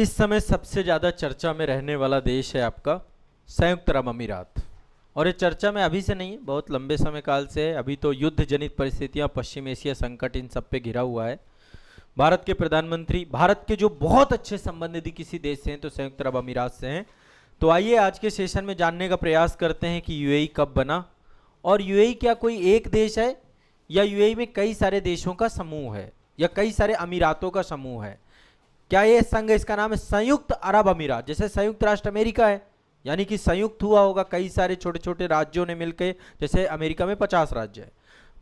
इस समय सबसे ज़्यादा चर्चा में रहने वाला देश है आपका संयुक्त अरब अमीरात। और ये चर्चा में अभी से नहीं है, बहुत लंबे समय काल से है। अभी तो युद्ध जनित परिस्थितियां, पश्चिम एशिया संकट, इन सब पे घिरा हुआ है। भारत के प्रधानमंत्री, भारत के जो बहुत अच्छे संबंध यदि किसी देश से हैं तो संयुक्त अरब अमीरात से हैं। तो आइए आज के सेशन में जानने का प्रयास करते हैं कि यूएई कब बना, और यूएई क्या कोई एक देश है या यूएई में कई सारे देशों का समूह है या कई सारे अमीरातों का समूह है। क्या ये संघ, इसका नाम है संयुक्त अरब अमीरात। जैसे संयुक्त राष्ट्र अमेरिका है, यानी कि संयुक्त हुआ होगा कई सारे छोटे छोटे राज्यों ने मिलकर, जैसे अमेरिका में 50 राज्य है,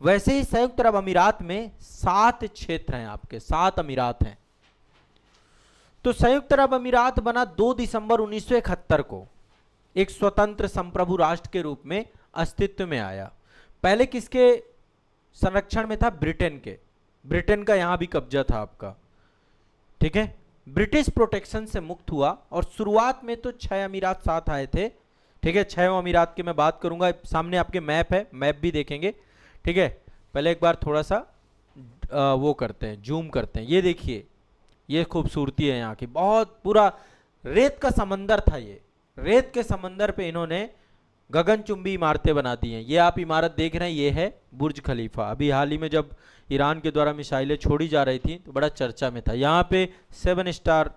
वैसे ही संयुक्त अरब अमीरात में 7 क्षेत्र हैं, आपके 7 अमीरात हैं। तो संयुक्त अरब अमीरात बना 2 दिसंबर 1971 को, एक स्वतंत्र संप्रभु राष्ट्र के रूप में अस्तित्व में आया। पहले किसके संरक्षण में था? ब्रिटेन के। ब्रिटेन का यहां भी कब्जा था आपका, ठीक है। ब्रिटिश प्रोटेक्शन से मुक्त हुआ और शुरुआत में तो 6 अमीरात साथ आए थे, ठीक है। 6 अमीरात की मैं बात करूंगा, सामने आपके मैप है, मैप भी देखेंगे, ठीक है। पहले एक बार थोड़ा सा वो करते हैं, जूम करते हैं। ये देखिए, ये खूबसूरती है यहाँ की, बहुत पूरा रेत का समंदर था। ये रेत के समंदर पे इन्होंने गगनचुंबी इमारतें बना दी हैं। ये आप इमारत देख रहे हैं, ये है बुर्ज खलीफा। अभी हाल ही में जब ईरान के द्वारा मिसाइलें छोड़ी जा रही थी तो बड़ा चर्चा में था। यहाँ पे 7 स्टार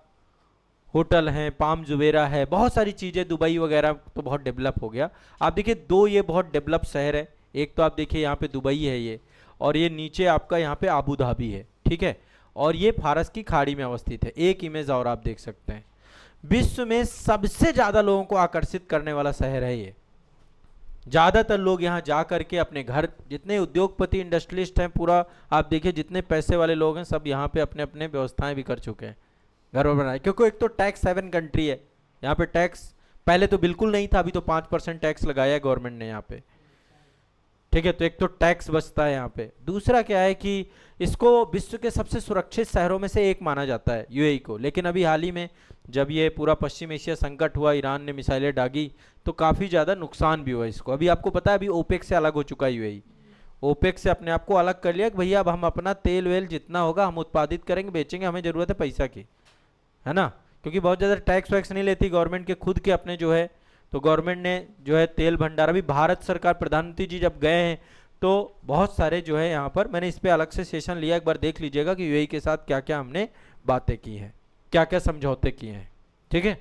होटल हैं, पाम जुबेरा है, बहुत सारी चीज़ें, दुबई वगैरह तो बहुत डेवलप हो गया। आप देखिए 2 ये बहुत डेवलप शहर है। एक तो आप देखिए यहाँ पे दुबई है ये, और ये नीचे आपका यहाँ पे आबू धाबी है, ठीक है। और ये फारस की खाड़ी में अवस्थित है। एक इमेज और आप देख सकते हैं। विश्व में सबसे ज़्यादा लोगों को आकर्षित करने वाला शहर है ये। ज़्यादातर लोग यहाँ जा करके अपने घर, जितने उद्योगपति इंडस्ट्रियलिस्ट हैं, पूरा आप देखिए जितने पैसे वाले लोग हैं, सब यहाँ पे अपने अपने व्यवस्थाएं भी कर चुके हैं, घर बनाए। क्योंकि एक तो टैक्स 7 कंट्री है, यहाँ पे टैक्स पहले तो बिल्कुल नहीं था, अभी तो 5% टैक्स लगाया है गवर्नमेंट ने यहाँ पे, ठीक है। तो एक तो टैक्स बचता है यहाँ पे। दूसरा क्या है कि इसको विश्व के सबसे सुरक्षित शहरों में से एक माना जाता है यूएई को। लेकिन अभी हाल ही में जब ये पूरा पश्चिम एशिया संकट हुआ, ईरान ने मिसाइलें दागी, तो काफ़ी ज़्यादा नुकसान भी हुआ इसको। अभी आपको पता है, अभी ओपेक से अलग हो चुका है यूएई। ओपेक से अपने आप को अलग कर लिया कि भैया अब हम अपना तेल वेल जितना होगा हम उत्पादित करेंगे, बेचेंगे, हमें ज़रूरत है पैसा की, है ना। क्योंकि बहुत ज़्यादा टैक्स वैक्स नहीं लेती गवर्नमेंट के, खुद के अपने जो है। तो गवर्नमेंट ने जो है तेल भंडार, अभी भारत सरकार, प्रधानमंत्री जी जब गए हैं तो बहुत सारे जो है यहाँ पर, मैंने इस पर अलग से सेशन लिया, एक बार देख लीजिएगा कि यूएई के साथ क्या क्या हमने बातें की हैं, क्या क्या समझौते किए हैं, ठीक है।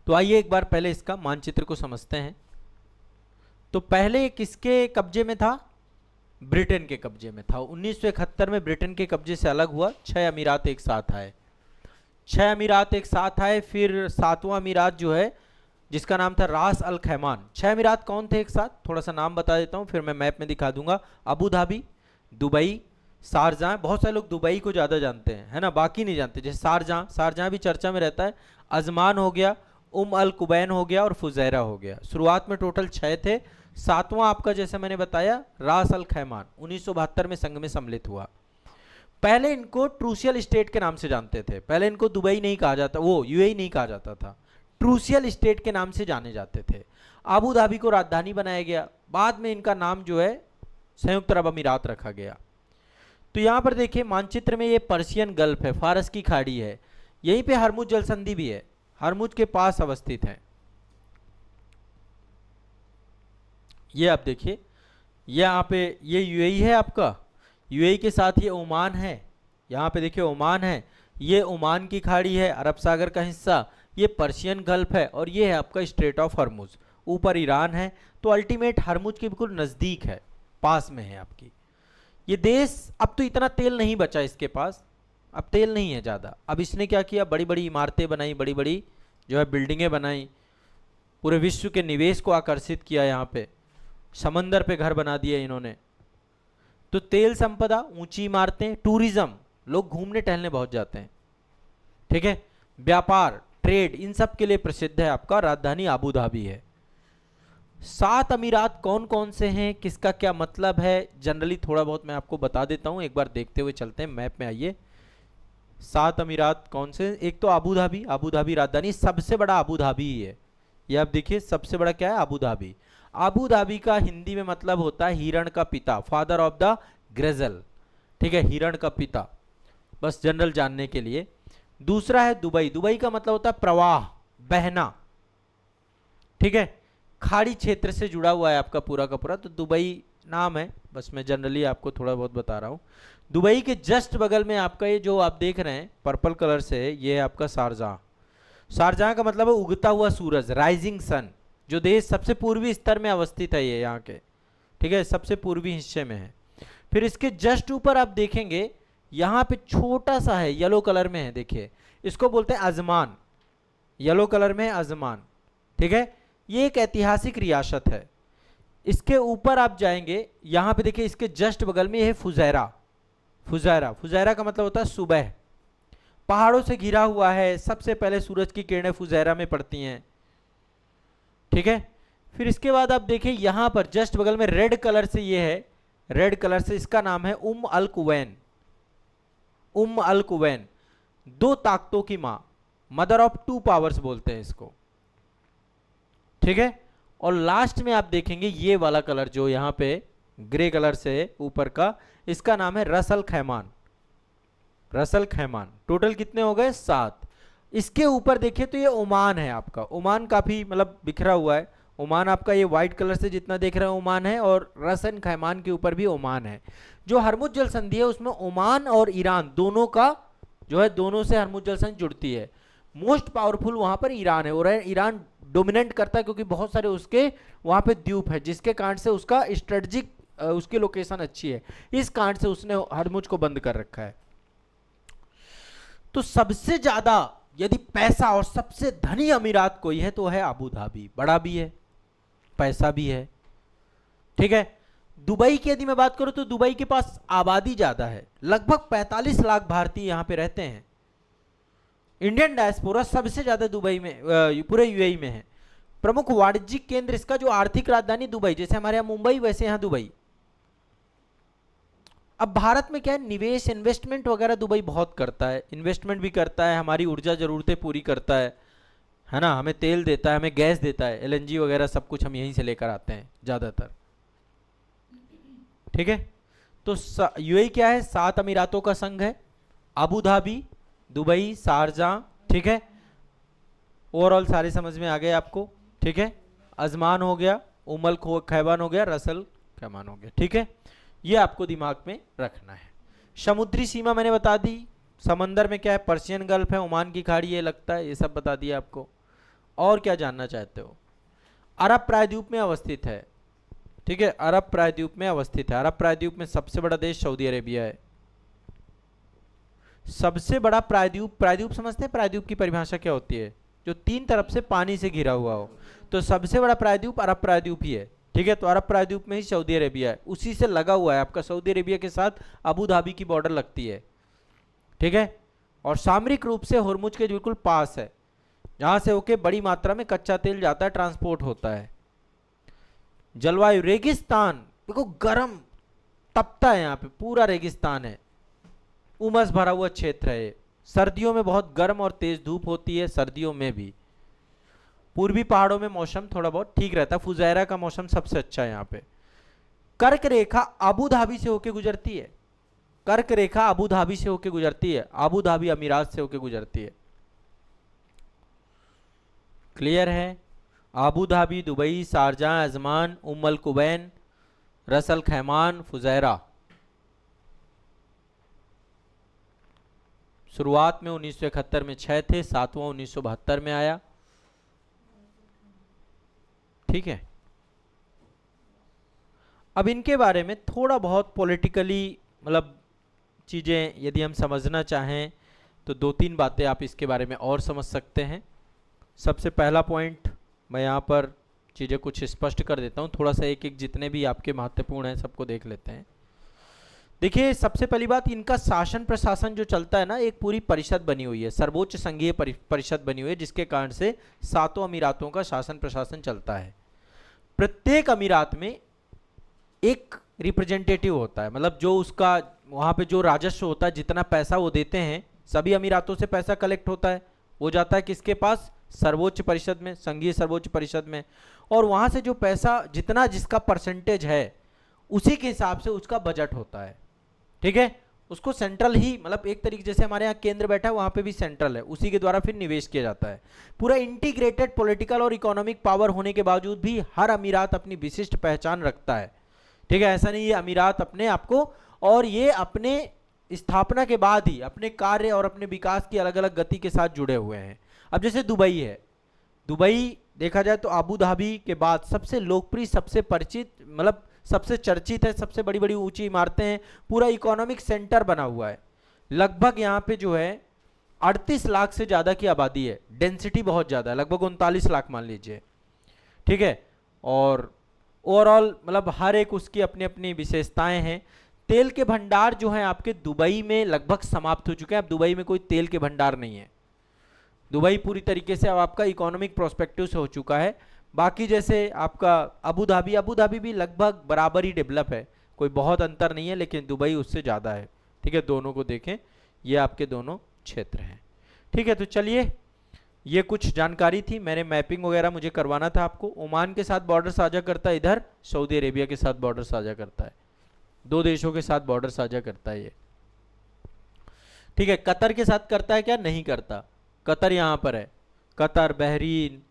तो आइए एक बार पहले इसका मानचित्र को समझते हैं। तो पहले किसके कब्जे में था? ब्रिटेन के कब्जे में था। 1971 में ब्रिटेन के कब्जे से अलग हुआ, 6 अमीरात एक साथ आए। 6 अमीरात एक साथ आए। फिर 7वां अमीरात जो है, जिसका नाम था रास अल खैमान। 6 अमीरात कौन थे एक साथ? थोड़ा सा नाम बता देता हूँ, फिर मैं मैप में दिखा दूंगा। Abu Dhabi, Dubai, Sharjah. बहुत सारे लोग दुबई को ज़्यादा जानते हैं, है ना, बाकी नहीं जानते। जैसे शारजाह, शारजाह भी चर्चा में रहता है। अजमान हो गया, अल कुबैन हो गया, और फुजैरा हो गया। शुरुआत में टोटल 6 थे। 7वां आपका, जैसे मैंने बताया, रास अल खैमान 1972 में संघ में सम्मिलित हुआ। पहले इनको ट्रूसियल स्टेट के नाम से जानते थे। पहले इनको दुबई नहीं कहा जाता, वो यूएई नहीं कहा जाता था, ट्रूसियल स्टेट के नाम से जाने जाते थे। आबू धाबी को राजधानी बनाया गया। बाद में इनका नाम जो है संयुक्त अरब अमीरात रखा गया। तो यहाँ पर देखिए मानचित्र में, ये पर्शियन गल्फ है, फारस की खाड़ी है, यहीं पे हरमुज जल संधि भी है, हरमुज के पास अवस्थित है। ये आप देखिए, ये यहाँ पे ये यूएई है आपका, यूएई के साथ ये ओमान है, यहाँ पे देखिए ओमान है, ये ओमान की खाड़ी है, अरब सागर का हिस्सा, ये पर्शियन गल्फ है, और ये है आपका स्ट्रेट ऑफ हरमुज, ऊपर ईरान है। तो अल्टीमेट हरमुज के बिल्कुल नज़दीक है, पास में है आपकी ये देश। अब तो इतना तेल नहीं बचा इसके पास, अब तेल नहीं है ज़्यादा। अब इसने क्या किया, बड़ी बड़ी इमारतें बनाई, बड़ी बड़ी जो है बिल्डिंगें बनाई, पूरे विश्व के निवेश को आकर्षित किया, यहाँ पे समंदर पे घर बना दिए इन्होंने। तो तेल संपदा, ऊंची इमारतें, टूरिज्म, लोग घूमने टहलने बहुत जाते हैं, ठीक है, व्यापार, ट्रेड, इन सब के लिए प्रसिद्ध है आपका राजधानी आबू धाबी है। 7 अमीरात कौन कौन से हैं, किसका क्या मतलब है, जनरली थोड़ा बहुत मैं आपको बता देता हूं, एक बार देखते हुए चलते हैं। मैप में आइए, 7 अमीरात कौन से? एक तो आबू धाबी, आबू धाबी राजधानी, सबसे बड़ा आबू धाबी ही है। ये आप देखिए, सबसे बड़ा क्या है? Abu Dhabi. आबू धाबी का हिंदी में मतलब होता है हिरण का पिता, फादर ऑफ द ग्रेजल, ठीक है, हिरण का पिता, बस जनरल जानने के लिए। दूसरा है दुबई। दुबई का मतलब होता है प्रवाह, बहना, ठीक है, खाड़ी क्षेत्र से जुड़ा हुआ है आपका पूरा का पूरा, तो दुबई नाम है, बस मैं जनरली आपको थोड़ा बहुत बता रहा हूँ। दुबई के जस्ट बगल में आपका ये जो आप देख रहे हैं पर्पल कलर से है, ये है आपका शारजाह। शारजाह का मतलब है उगता हुआ सूरज, राइजिंग सन, जो देश सबसे पूर्वी स्तर में अवस्थित है ये यहाँ के, ठीक है, सबसे पूर्वी हिस्से में है। फिर इसके जस्ट ऊपर आप देखेंगे यहाँ पे छोटा सा है, येलो कलर में है, देखिए इसको बोलते हैं अजमान, येलो कलर में है अजमान, ठीक है, ये एक ऐतिहासिक रियासत है। इसके ऊपर आप जाएंगे, यहाँ पे देखिए इसके जस्ट बगल में ये है फुजैरा। फुजैरा, फुजैरा का मतलब होता है सुबह, पहाड़ों से घिरा हुआ है, सबसे पहले सूरज की किरणें फुजैरा में पड़ती हैं, ठीक है। फिर इसके बाद आप देखिए यहाँ पर जस्ट बगल में रेड कलर से ये है, रेड कलर से इसका नाम है अल कुवैन। अल कुवैन, दो ताकतों की मां, मदर ऑफ टू पावर्स बोलते हैं इसको, ठीक है। और लास्ट में आप देखेंगे ये वाला कलर जो यहाँ पे ग्रे कलर से ऊपर का, इसका नाम है रसल खैमान। रसल खैमान, टोटल कितने हो गए? 7। इसके ऊपर देखिए तो ये ओमान है आपका, ओमान काफी मतलब बिखरा हुआ है, ओमान आपका ये व्हाइट कलर से जितना देख रहे हैं ओमान है, और रसन खैमान के ऊपर भी ओमान है। जो हरमुज जल संधि है उसमें ओमान और ईरान दोनों का जो है, दोनों से हरमुज जल संधि जुड़ती है। मोस्ट पावरफुल वहां पर ईरान है, और ईरान डोमिनेट करता है क्योंकि बहुत सारे उसके वहां पे द्वीप है, जिसके कारण से उसका स्ट्रेटजिक उसकी लोकेशन अच्छी है, इस कारण से उसने हरमुज को बंद कर रखा है। तो सबसे ज्यादा यदि पैसा और सबसे धनी अमीरात कोई है तो है अबू धाबी, बड़ा भी है, पैसा भी है, ठीक है। दुबई की यदि मैं बात करूं तो दुबई के पास आबादी ज्यादा है, लगभग 45 लाख भारतीय यहां पे रहते हैं। इंडियन डायस्पोरा सबसे ज्यादा दुबई में पूरे यूएई में है। प्रमुख वाणिज्यिक केंद्र इसका जो आर्थिक राजधानी दुबई, जैसे हमारे यहाँ मुंबई वैसे यहाँ दुबई। अब भारत में क्या है, निवेश इन्वेस्टमेंट वगैरह दुबई बहुत करता है, इन्वेस्टमेंट भी करता है, हमारी ऊर्जा जरूरतें पूरी करता है ना, हमें तेल देता है, हमें गैस देता है, एलएनजी वगैरह सब कुछ हम यहीं से लेकर आते हैं ज़्यादातर, ठीक है। तो यूएई क्या है, 7 अमीरातों का संघ है, अबू धाबी, दुबई, शारजाह, ठीक है। ओवरऑल सारे समझ में आ गए आपको, ठीक है। अजमान हो गया, उमल खैबान हो गया, रसल खैमान हो गया, ठीक है। ये आपको दिमाग में रखना है। समुद्री सीमा मैंने बता दी, समंदर में क्या है, पर्शियन गल्फ है, ओमान की खाड़ी ये लगता है, ये सब बता दिया आपको। और क्या जानना चाहते हो? अरब प्रायद्वीप में अवस्थित है, ठीक है, अरब प्रायद्वीप में अवस्थित है। अरब प्रायद्वीप में सबसे बड़ा देश सऊदी अरेबिया है, सबसे बड़ा प्रायद्वीप। प्रायद्वीप समझते हैं प्रायद्वीप की परिभाषा क्या होती है? जो 3 तरफ से पानी से घिरा हुआ हो, तो सबसे बड़ा प्रायद्वीप अरब प्रायद्वीप ही है, ठीक है। तो अरब प्रायद्वीप में ही सऊदी अरेबिया है, उसी से लगा हुआ है आपका, सऊदी अरेबिया के साथ अबू धाबी की बॉर्डर लगती है, ठीक है। और सामरिक रूप से हुरमुज के बिल्कुल पास है, जहां से होके बड़ी मात्रा में कच्चा तेल जाता है, ट्रांसपोर्ट होता है। जलवायु रेगिस्तान, देखो गर्म तपता है, यहाँ पे पूरा रेगिस्तान है, उमस भरा हुआ क्षेत्र है। सर्दियों में बहुत गर्म और तेज धूप होती है, सर्दियों में भी। पूर्वी पहाड़ों में मौसम थोड़ा बहुत ठीक रहता है, फुजैरा का मौसम सबसे अच्छा है यहाँ पे। कर्क रेखा अबू धाबी से होकर गुजरती है, कर्क रेखा अबू धाबी से होकर गुजरती है, अबू धाबी अमीरात से होकर गुजरती है। क्लियर है? Abu Dhabi, Dubai, Sharjah, Ajman, Al Quwain, Ras al Khaimah, Fujairah. शुरुआत में 1971 में 6 थे, 7वां 1972 में आया, ठीक है। अब इनके बारे में थोड़ा बहुत पॉलिटिकली मतलब चीज़ें यदि हम समझना चाहें तो 2-3 बातें आप इसके बारे में और समझ सकते हैं। सबसे पहला पॉइंट मैं यहाँ पर चीज़ें कुछ स्पष्ट कर देता हूँ, थोड़ा सा एक एक जितने भी आपके महत्वपूर्ण हैं सबको देख लेते हैं। देखिए सबसे पहली बात, इनका शासन प्रशासन जो चलता है ना, एक पूरी परिषद बनी हुई है, सर्वोच्च संघीय परिषद बनी हुई है, जिसके कारण से 7 अमीरातों का शासन प्रशासन चलता है। प्रत्येक अमीरात में एक रिप्रेजेंटेटिव होता है, मतलब जो उसका वहाँ पे जो राजस्व होता है, जितना पैसा वो देते हैं, सभी अमीरातों से पैसा कलेक्ट होता है, वो जाता है किसके पास? सर्वोच्च परिषद में, संघीय सर्वोच्च परिषद में। और वहाँ से जो पैसा जितना जिसका परसेंटेज है उसी के हिसाब से उसका बजट होता है, ठीक है। उसको सेंट्रल ही, मतलब एक तरीके जैसे हमारे यहाँ केंद्र बैठा है वहाँ पे भी सेंट्रल है, उसी के द्वारा फिर निवेश किया जाता है। पूरा इंटीग्रेटेड पॉलिटिकल और इकोनॉमिक पावर होने के बावजूद भी हर अमीरात अपनी विशिष्ट पहचान रखता है। ठीक है, ऐसा नहीं ये अमीरात अपने आप को, और ये अपने स्थापना के बाद ही अपने कार्य और अपने विकास की अलग अलग गति के साथ जुड़े हुए हैं। अब जैसे दुबई है, दुबई देखा जाए तो अबू धाबी के बाद सबसे लोकप्रिय, सबसे परिचित, मतलब सबसे चर्चित है, सबसे बड़ी बड़ी ऊंची इमारतें हैं, पूरा इकोनॉमिक सेंटर बना हुआ है। लगभग यहाँ पे जो है 38 लाख से ज़्यादा की आबादी है, डेंसिटी बहुत ज़्यादा है, लगभग 39 लाख मान लीजिए। ठीक है, और ओवरऑल मतलब हर एक उसकी अपनी अपनी विशेषताएं हैं। तेल के भंडार जो हैं आपके दुबई में लगभग समाप्त हो चुके हैं, अब दुबई में कोई तेल के भंडार नहीं है। दुबई पूरी तरीके से अब आपका इकोनॉमिक प्रोस्पेक्टिव से हो चुका है। बाकी जैसे आपका अबू धाबी भी लगभग बराबर ही डेवलप है, कोई बहुत अंतर नहीं है, लेकिन दुबई उससे ज़्यादा है। ठीक है, दोनों को देखें, ये आपके दोनों क्षेत्र हैं। ठीक है, तो चलिए, ये कुछ जानकारी थी, मैंने मैपिंग वगैरह मुझे करवाना था आपको। ओमान के साथ बॉर्डर साझा करता है, इधर सऊदी अरेबिया के साथ बॉर्डर साझा करता है, दो देशों के साथ बॉर्डर साझा करता है ये। ठीक है, कतर के साथ करता है क्या? नहीं करता। कतर यहां पर है, कतर बहरीन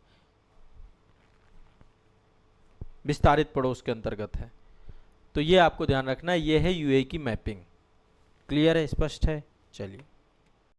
विस्तारित पड़ोस के अंतर्गत है। तो ये आपको ध्यान रखना है, ये है यूएई की मैपिंग। क्लियर है, स्पष्ट है? चलिए।